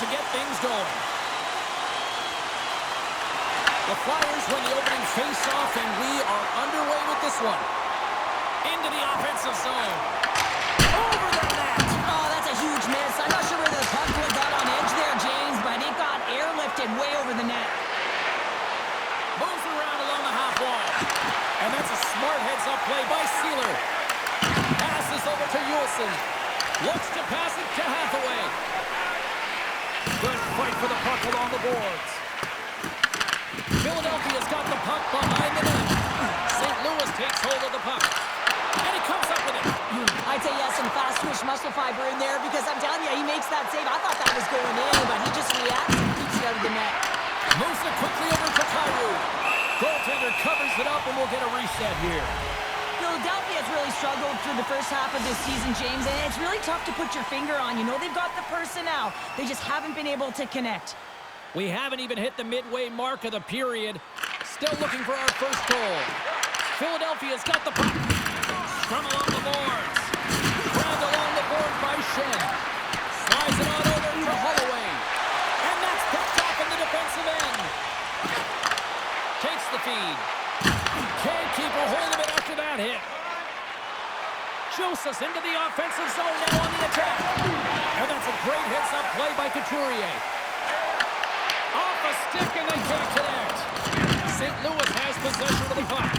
to get things going. The Flyers win the opening face-off, and we are underway with this one. Into the offensive zone. Over the net. Oh, that's a huge miss. I'm not sure where the puck would have got on edge there, James, but it got airlifted way over the net. Moves around along the half wall. And that's a smart heads-up play by Sealer. Passes over to Juleson. Looks to pass it to Hathaway. Good fight for the puck along the boards. Philadelphia's got the puck behind the net. St. Louis takes hold of the puck. And he comes up with it. I'd say he has some fast-twitch muscle fiber in there because I'm telling you, he makes that save. I thought that was going in, but he just reacts and keeps it out of the net. Moves it quickly over to Kyrou. Goaltender covers it up, and we'll get a reset here. Philadelphia has really struggled through the first half of this season, James, and it's really tough to put your finger on. You know they've got the personnel. They just haven't been able to connect. We haven't even hit the midway mark of the period. Still looking for our first goal. Philadelphia's got the puck. Scrum along the boards. Grabbed along the board by Shen. Slides it on over to Holloway. And that's picked off in the defensive end. Takes the feed. Can't keep a hold of it after that hit. Joseph's into the offensive zone now on the attack. And that's a great heads-up play by Couturier. Off a stick and they can't connect. St. Louis has possession of the puck.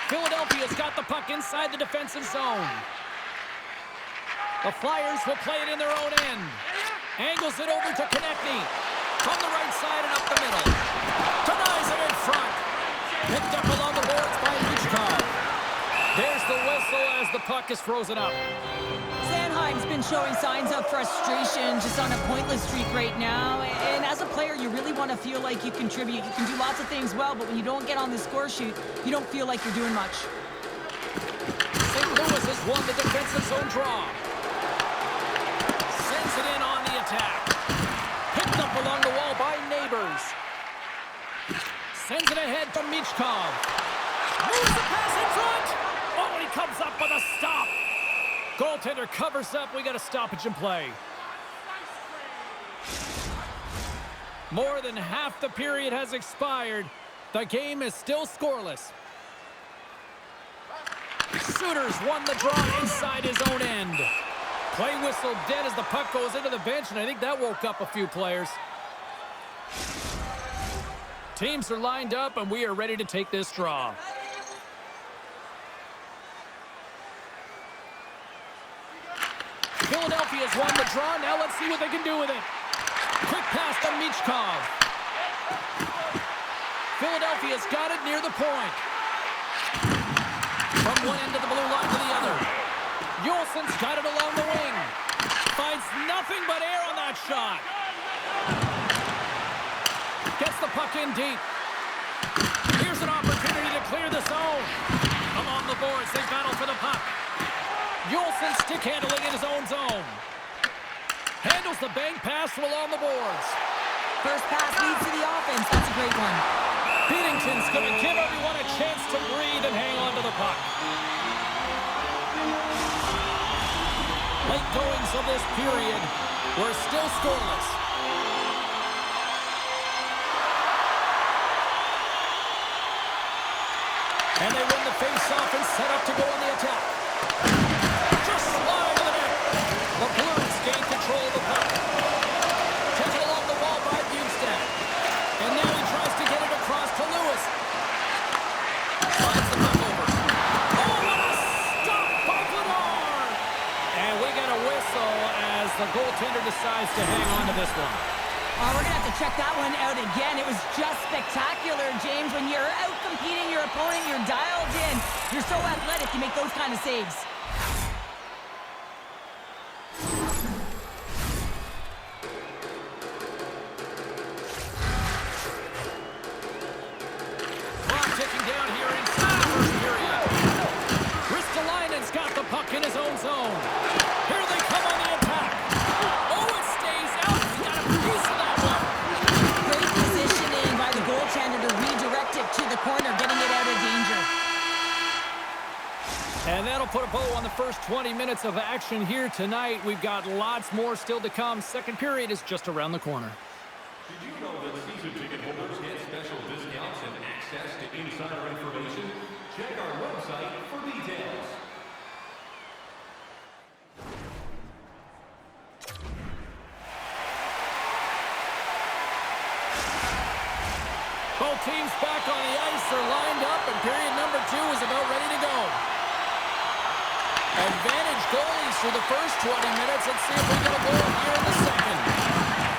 Philadelphia's got the puck inside the defensive zone. The Flyers will play it in their own end. Angles it over to Konechny. From the right side and up the middle. Denies it in front. Picked up along the boards by Michkov. There's the whistle as the puck is frozen up. Sanheim's been showing signs of frustration, just on a pointless streak right now. And as a player, you really want to feel like you contribute. You can do lots of things well, but when you don't get on the score sheet, you don't feel like you're doing much. St. Louis has won the defensive zone draw. Sends it in on the attack. Picked up along the wall by Neighbors. Sends it ahead to Michkov. Moves the pass in front. Oh, and he comes up with a stop. Goaltender covers up. We got a stoppage in play. More than half the period has expired. The game is still scoreless. Sooners won the draw inside his own end. Play whistle dead as the puck goes into the bench, and I think that woke up a few players. Teams are lined up, and we are ready to take this draw. Philadelphia's won the draw. Now let's see what they can do with it. Quick pass to Michkov. Philadelphia's got it near the point. From one end of the blue line to the other. Juleson's got it along the wing. Finds nothing but air on that shot. Gets the puck in deep. Here's an opportunity to clear the zone. Along the boards, they battle for the puck. Julesson stick handling in his own zone. Handles the bank pass from along the boards. First pass leads to the offense. That's a great one. Binnington's going to give everyone a chance to breathe and hang on to the puck. Late goings of this period. We're still scoreless. And they win the face-off and set up to go on the attack. Just slide to the net. The Blues gain control of the puck. Taken along the wall by Bjugstad. And now he tries to get it across to Lewis. Slides the puck over. Oh, what a stop by Bernard! And we got a whistle as the goaltender decides to hang on to this one. Oh, we're going to have to check that one out again. It was just spectacular, James. When you're out-competing your opponent, you're dialed in. You're so athletic, you make those kind of saves. Clock ticking down here inside the first period. Ristolainen's got the puck in his own zone. Here they come on the attack. Oh, it stays out. He got a piece of that one. Great positioning by the goaltender to redirect it to the corner, getting it out of danger. And that'll put a bow on the first 20 minutes of action here tonight. We've got lots more still to come. Second period is just around the corner. Did you know that season ticket holders get special discounts and access to insider information? Check our website for details. Both teams back on the ice are lined up, and period number 2 is about ready to go. Advantage goalies for the first 20 minutes. Let's see if we get a goal here in the second.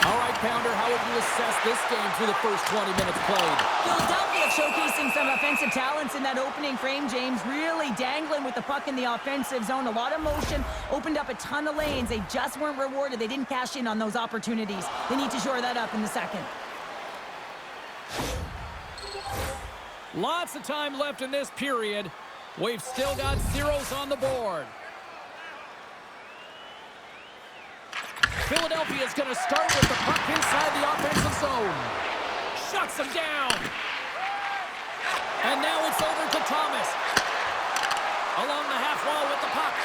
All right, Pounder, how would you assess this game through the first 20 minutes played? Philadelphia showcasing some offensive talents in that opening frame, James. Really dangling with the puck in the offensive zone. A lot of motion, opened up a ton of lanes. They just weren't rewarded. They didn't cash in on those opportunities. They need to shore that up in the second. Lots of time left in this period. We've still got zeros on the board. Philadelphia is going to start with the puck inside the offensive zone. Shuts him down. And now it's over to Thomas. Along the half wall with the puck.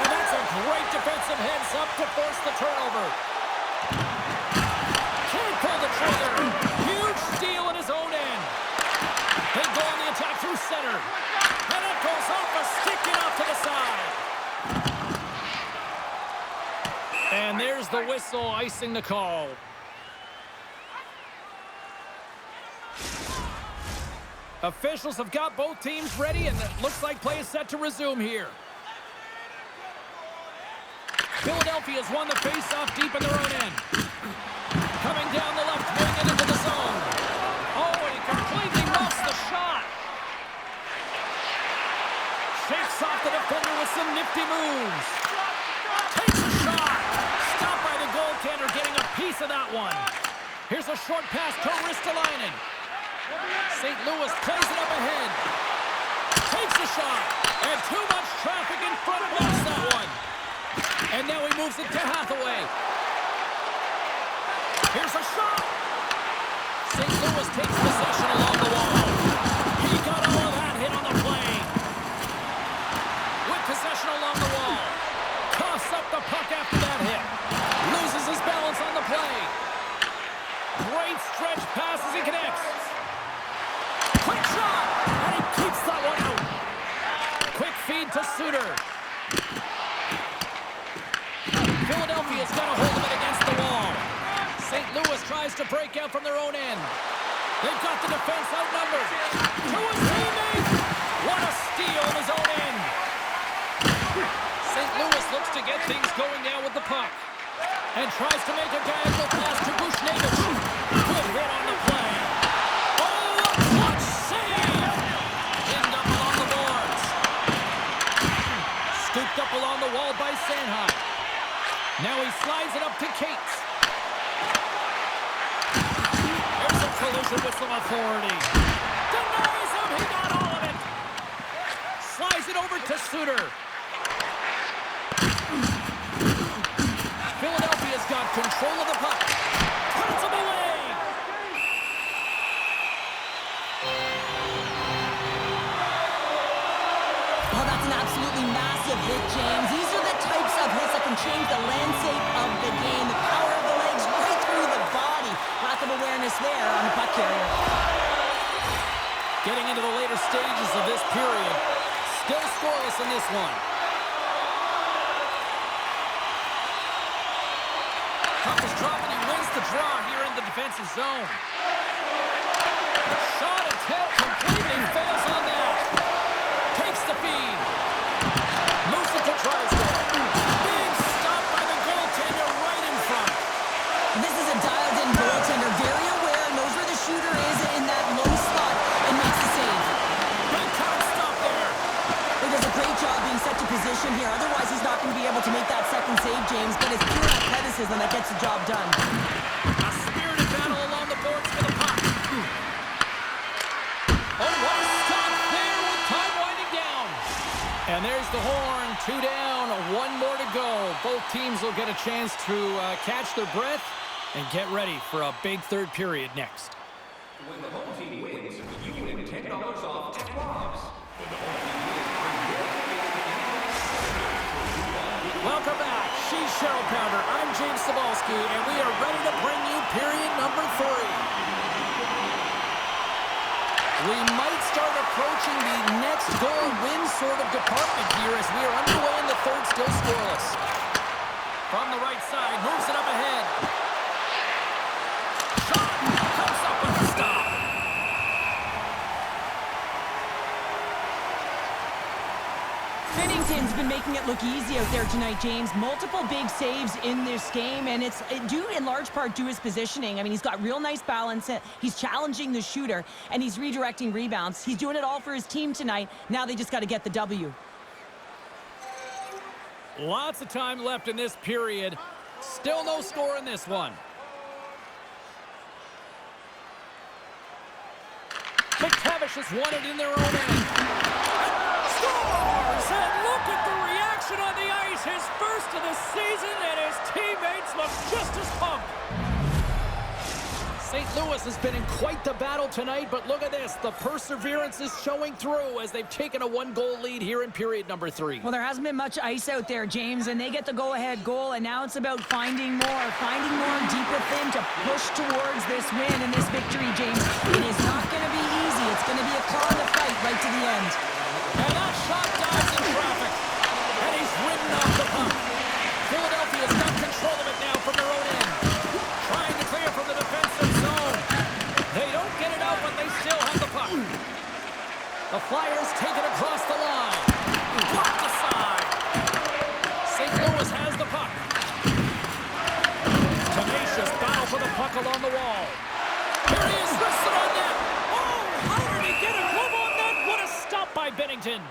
And that's a great defensive heads-up to force the turnover. Can't pull the trigger. Huge steal in his own end. They go on the attack through center. And it goes off a stick and off to the side. And there's the whistle icing the call. Officials have got both teams ready, and it looks like play is set to resume here. Philadelphia has won the faceoff deep in their own end. Coming down the left wing and into the zone. Oh, and he completely muffs the shot. Shakes off the defender with some nifty moves. Takes a shot. Stopped by the goaltender, getting a piece of that one. Here's a short pass to Ristolainen. St. Louis plays it up ahead. Takes a shot. And too much traffic in front blocks that one. And now he moves it to Hathaway. Here's a shot. St. Louis takes possession along the wall. He got all of that hit on the play. With possession along the wall. Coughs up the puck after that hit. Loses his balance on the play. Great stretch pass as he connects. Quick shot. And he keeps that one out. Quick feed to Suter. Philadelphia's got a hold of it against the wall. St. Louis tries to break out from their own end. They've got the defense outnumbered. To his teammate. What a steal in his own end. St. Louis looks to get things going now with the puck. And tries to make a diagonal pass to Bushnevich. Good hit on the play. Oh, a clutch save. Pinned up along the boards. Scooped up along the wall by Sanheim. Now he slides it up to Cates. There's a collision with some authority. Denies him, he got all of it. Slides it over to Suter. Philadelphia's got control of the puck. Cuts him away. Oh, that's an absolutely massive hit, James. These are the types of hits that can change the landscape of the game. The power of the legs right through the body. Lack of awareness there on the puck carrier. Getting into the later stages of this period. Still scoreless in this one. Puck is dropping. He wins the draw here in the defensive zone. Shot attempt completely fails on that. Takes the feed. Moves it to Drysdale. Big stop by the goaltender right in front. This is a dialed-in goaltender. Very aware, knows where the shooter is in that low slot, and makes the save. Big time stop there. He does a great job being set to position here. Otherwise, he's not going to be able to make that second save, James. But it's pure athleticism that gets the job done. A spirited battle along the boards for the puck. Oh, what a stop there with time winding down. And there's the horn. 2 down, 1 more to go. Both teams will get a chance to catch their breath and get ready for a big third period next. When the home team wins, you win $10 off at Flyas. When the home team wins, bring your Shell Pounder. I'm James Cebulski, and we are ready to bring you period number 3. We might start approaching the next goal win sort of department here as we are underway in the third, still scoreless. From the right side, moves it up ahead. Shot comes up with a stop. Binnington's been making it look easy out there tonight, James. Multiple big saves in this game, and it's due in large part to his positioning. I mean, he's got real nice balance. He's challenging the shooter, and he's redirecting rebounds. He's doing it all for his team tonight. Now they just got to get the W. Lots of time left in this period. Still no score in this one. McTavish has won it in their own end. Scores! And look at the reaction on the ice. His first of the season, and his teammates look just as pumped. St. Louis has been in quite the battle tonight, but look at this. The perseverance is showing through as they've taken a 1-goal lead here in period number 3. Well, there hasn't been much ice out there, James, and they get the go-ahead goal, and now it's about finding more deep within to push towards this win and this victory, James. It is not going to be easy. It's going to be a claw in the fight right to the end. And that shot dives in traffic, and he's ridden off the puck. Philadelphia's got control of it now from their own end. Trying to clear from the defensive zone. They don't get it out, but they still have the puck. The Flyers take it across the line. Blocked aside. St. Louis has the puck. Tenacious battle for the puck along the wall. Here he is, wristed on net. Oh, how did he get a glove on that? What a stop by Binnington.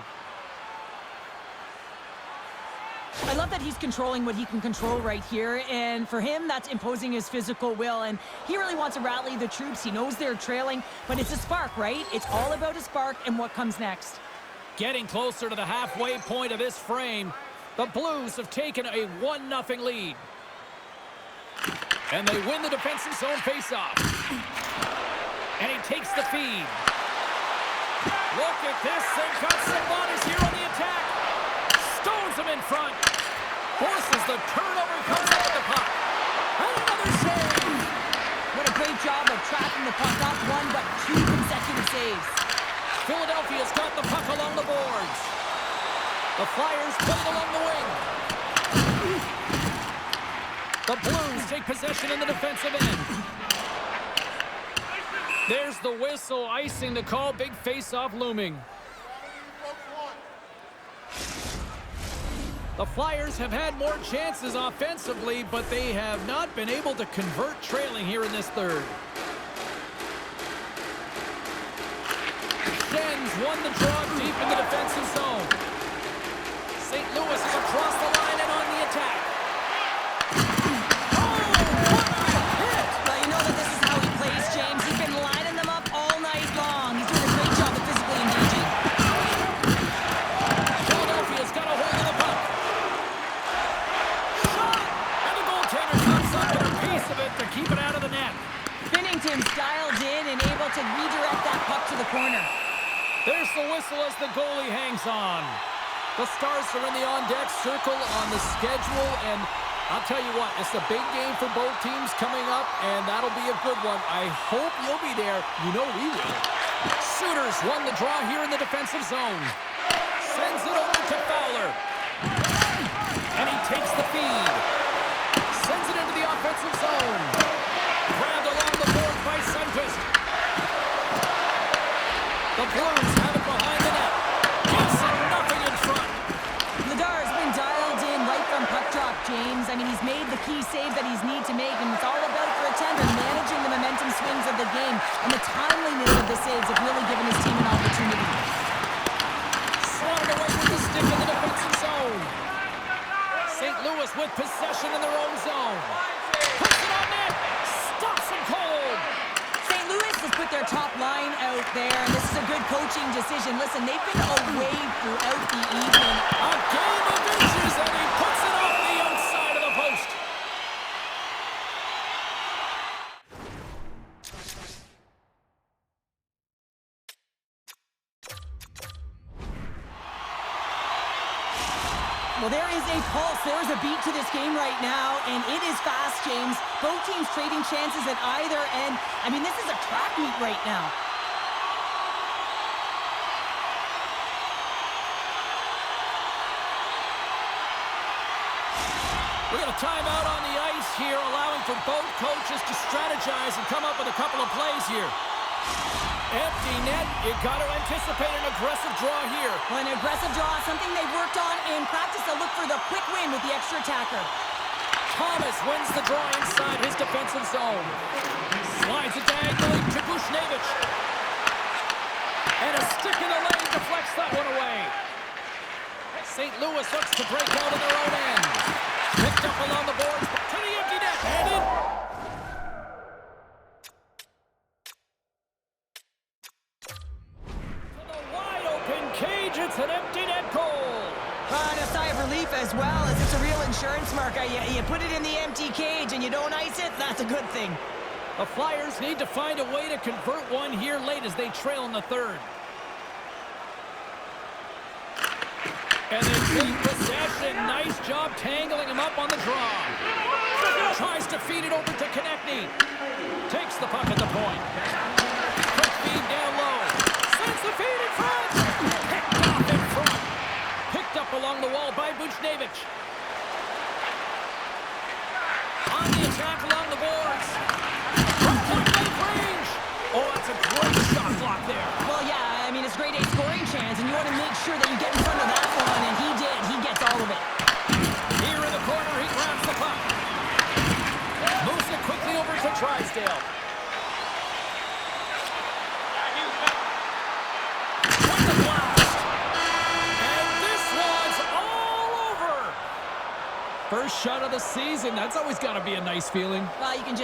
I love that he's controlling what he can control right here, and for him, that's imposing his physical will, and he really wants to rally the troops. He knows they're trailing, but it's a spark, right? It's all about a spark and what comes next. Getting closer to the halfway point of this frame, the Blues have taken a 1-0 lead. And they win the defensive zone faceoff. And he takes the feed. Look at this, they've got some bodies here on the attack. Stones him in front. Forces the turnover, comes up with the puck. And another save. What a great job of tracking the puck. Not one, but 2 consecutive saves. Philadelphia's got the puck along the boards. The Flyers put it along the wing. The Blues take possession in the defensive end. There's the whistle, icing the call. Big face-off looming. The Flyers have had more chances offensively, but they have not been able to convert trailing here in this third. Shen's won the draw deep in the defensive zone. St. Louis is across the line and on the attack. Oh, what a hit! Well, you know that this is how he plays, James. He's been lining them up all night long. He's doing a great job of physically engaging. Philadelphia's got a hold of the puck. Shot! And the goaltender comes up with a piece of it to keep it out of the net. Binnington's dialed in and able to redirect that puck to the corner. There's the whistle as the goalie hangs on. The Stars are in the on-deck circle on the schedule, and I'll tell you what, it's a big game for both teams coming up, and that'll be a good one. I hope you'll be there. You know we will. Sooners won the draw here in the defensive zone. Sends it over to Fowler. And he takes the feed. Sends it into the offensive zone. Grabbed along the board by Sundqvist. The Blues have it behind the net. Gives it nothing in front. Ladar's been dialed in right from puck drop, James. I mean, he's made the key save that he's need to make, and it's all about for a tender managing the momentum swings of the game, and the timeliness of the saves have really given his team an opportunity. Slotted away with the stick in the defensive zone. St. Louis with possession in their own zone. Puts it on net. Stops him cold. St. Louis has put their top line out there, and this is a good coaching decision. Listen, they've been away throughout the evening. A game of inches, and he puts it off the outside of the post. Well, there is a pulse. There's a beat to this game right now, and it is fast, James. Both teams trading chances at either end. I mean, this is a track meet right now. We're going to time out on the ice here, allowing for both coaches to strategize and come up with a couple of plays here. Empty net. You got to anticipate an aggressive draw here. Well, an aggressive draw, something they've worked on in practice. They'll look for the quick win with the extra attacker. Thomas wins the draw inside his defensive zone. Slides it diagonally to Psfive. And a stick in the lane deflects that one away. St. Louis looks to break out in their own end. Picked up along the boards to the empty net. And in. To the wide open cage. It's an empty net goal. And a sigh of relief as well, as it's a real insurance marker. You put it in the empty cage and you don't ice it, that's a good thing. The Flyers need to find a way to convert one here late as they trail in the third. And they take possession. Nice job tangling him up on the draw. Tries to feed it over to Konechny. Takes the puck at the point. Quick feed down low. Sends the feed in front. Picked off in front. Picked up along the wall by Psfive. On the attack along the boards. From point-blank range. Oh, that's a great shot block there. Well, yeah, I mean, it's grade A scoring chance, and you want to make sure that you get in front of that one, and he did. He gets all of it. Here in the corner, he grabs the puck. Moves it quickly over to Trisdale. With the blast. And this one's all over. First shot of the season. That's always got to be a nice feeling. Well, you can just